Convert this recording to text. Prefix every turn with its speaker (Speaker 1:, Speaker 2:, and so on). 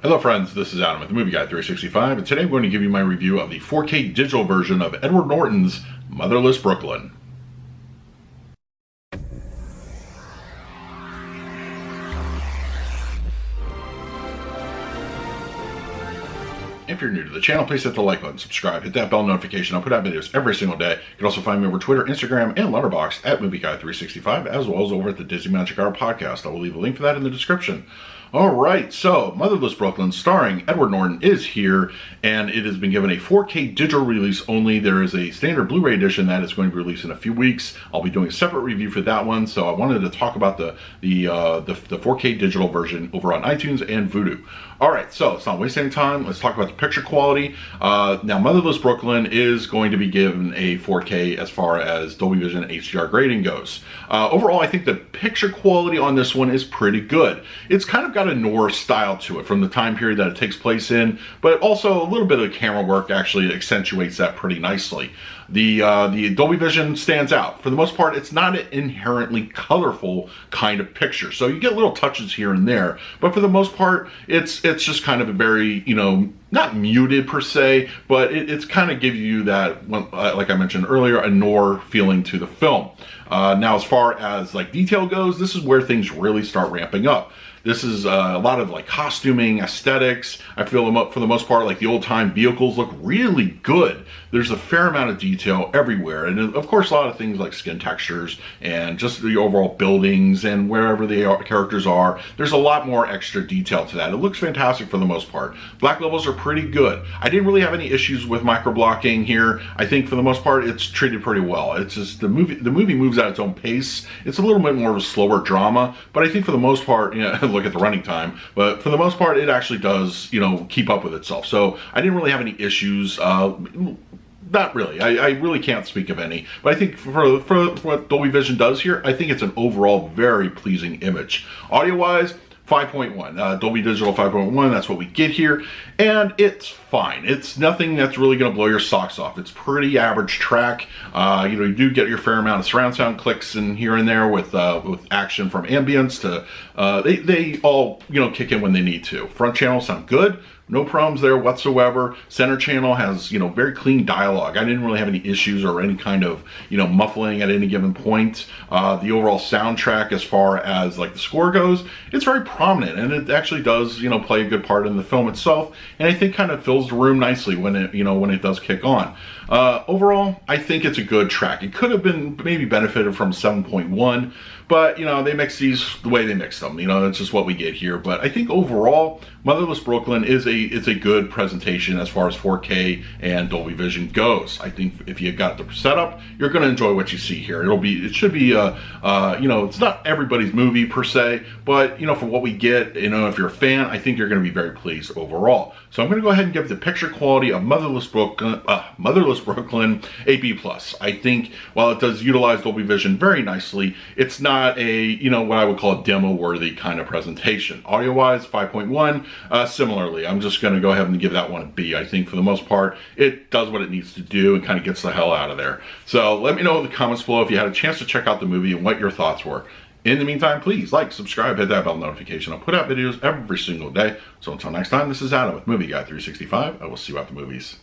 Speaker 1: Hello friends, this is Adam with the Movie Guy 365, and today I'm going to give you my review of the 4K digital version of Edward Norton's Motherless Brooklyn. If you're new to the channel, please hit the like button, subscribe, hit that bell notification. I'll put out videos every single day. You can also find me over Twitter, Instagram, and Letterboxd at Movie Guy 365, as well as over at the Disney Magic Hour podcast. I will leave a link for that in the description. Alright, so Motherless Brooklyn, starring Edward Norton, is here, and it has been given a 4K digital release only. There is a standard Blu Ray edition that is going to be released in a few weeks. I'll be doing a separate review for that one, so I wanted to talk about the 4K digital version over on iTunes and Vudu. Alright, so let's not waste any time. Let's talk about the picture quality. Now, Motherless Brooklyn is going to be given a 4K as far as Dolby Vision HDR grading goes. Overall, I think the picture quality on this one is pretty good. It's kind of got a noir style to it from the time period that it takes place in, but also a little bit of camera work actually accentuates that pretty nicely. The Dolby Vision stands out. For the most part, it's not an inherently colorful kind of picture. So you get little touches here and there, but for the most part, it's just kind of a very, not muted per se, but it's kind of gives you that, like I mentioned earlier, a noir feeling to the film. Now, as far as like detail goes, this is where things really start ramping up. This is a lot of like costuming, aesthetics. I feel for the most part, like the old time vehicles look really good. There's a fair amount of detail everywhere. And of course, a lot of things like skin textures and just the overall buildings and wherever the characters are. There's a lot more extra detail to that. It looks fantastic for the most part. Black levels are pretty good. I didn't really have any issues with micro blocking here. I think for the most part, it's treated pretty well. It's just the movie moves at its own pace. It's a little bit more of a slower drama, but I think for the most part, look at the running time, but for the most part it actually does keep up with itself. So I didn't really have any issues. Not really. I really can't speak of any, but I think for what Dolby Vision does here, I think it's an overall very pleasing image. Audio wise, 5.1, Dolby Digital 5.1, that's what we get here, and it's fine. It's nothing that's really going to blow your socks off. It's pretty average track. You do get your fair amount of surround sound clicks in here and there with action from ambience to, they all, kick in when they need to. Front channels sound good. No problems there whatsoever. Center channel has, very clean dialogue. I didn't really have any issues or any kind of, muffling at any given point. The overall soundtrack, as far as like the score goes, it's very prominent, and it actually does, play a good part in the film itself. And I think kind of fills the room nicely when it, when it does kick on. Overall, I think it's a good track. It could have been maybe benefited from 7.1, but they mix these the way they mix them. That's just what we get here. But I think overall, Motherless Brooklyn is a good presentation as far as 4K and Dolby Vision goes. I think if you got the setup, you're going to enjoy what you see here. It should be it's not everybody's movie per se, but for what we get, if you're a fan, I think you're going to be very pleased overall. So I'm going to go ahead and give the picture quality of Motherless Brooklyn a B+. I think while it does utilize Dolby Vision very nicely, it's not a what I would call a demo worthy kind of presentation. Audio wise, 5.1. Similarly, I'm just going to go ahead and give that one a B. I think for the most part, it does what it needs to do and kind of gets the hell out of there. So let me know in the comments below if you had a chance to check out the movie and what your thoughts were. In the meantime, please like, subscribe, hit that bell notification. I'll put out videos every single day. So until next time, this is Adam with Movie Guy 365. I will see you at the movies.